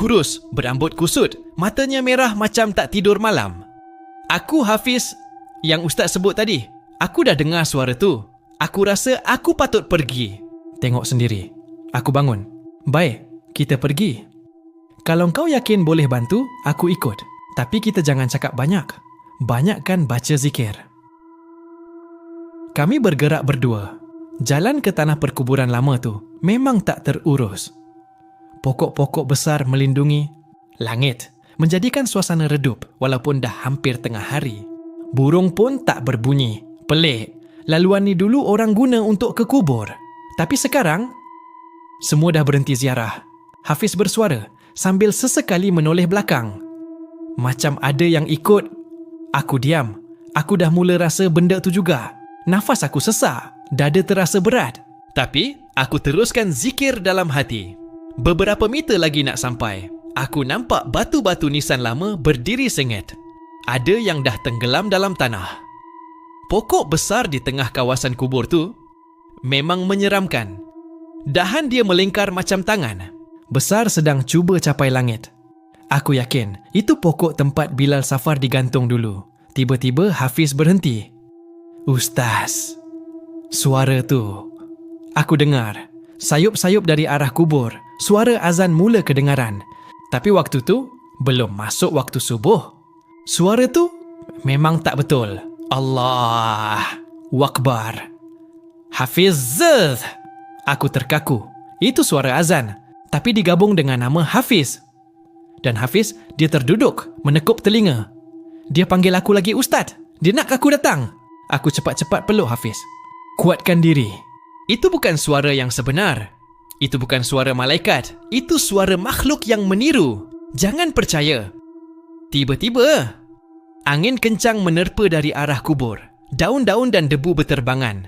kurus, berambut kusut, matanya merah macam tak tidur malam. Aku Hafiz yang Ustaz sebut tadi. Aku dah dengar suara tu. Aku rasa aku patut pergi. Tengok sendiri. Aku bangun. Baik, kita pergi. Kalau kau yakin boleh bantu, aku ikut. Tapi kita jangan cakap banyak. Banyakkan baca zikir. Kami bergerak berdua. Jalan ke tanah perkuburan lama tu memang tak terurus. Pokok-pokok besar melindungi langit, menjadikan suasana redup walaupun dah hampir tengah hari. Burung pun tak berbunyi. Pelik. Laluan ni dulu orang guna untuk ke kubur. Tapi sekarang, semua dah berhenti ziarah. Hafiz bersuara sambil sesekali menoleh belakang. Macam ada yang ikut. Aku diam. Aku dah mula rasa benda tu juga. Nafas aku sesak, dada terasa berat. Tapi, aku teruskan zikir dalam hati. Beberapa meter lagi nak sampai, aku nampak batu-batu nisan lama berdiri sengit. Ada yang dah tenggelam dalam tanah. Pokok besar di tengah kawasan kubur tu memang menyeramkan. Dahan dia melingkar macam tangan. Besar sedang cuba capai langit. Aku yakin itu pokok tempat Bilal Safar digantung dulu. Tiba-tiba Hafiz berhenti. Ustaz, suara tu. Aku dengar. Sayup-sayup dari arah kubur. Suara azan mula kedengaran. Tapi waktu tu belum masuk waktu subuh. Suara tu memang tak betul. Allah Akbar. Hafiz. Aku terkaku. Itu suara azan, tapi digabung dengan nama Hafiz. Dan Hafiz, dia terduduk, menekuk telinga. Dia panggil aku lagi Ustaz. Dia nak aku datang. Aku cepat-cepat peluk Hafiz. Kuatkan diri. Itu bukan suara yang sebenar. Itu bukan suara malaikat. Itu suara makhluk yang meniru. Jangan percaya. Tiba-tiba, angin kencang menerpa dari arah kubur. Daun-daun dan debu berterbangan.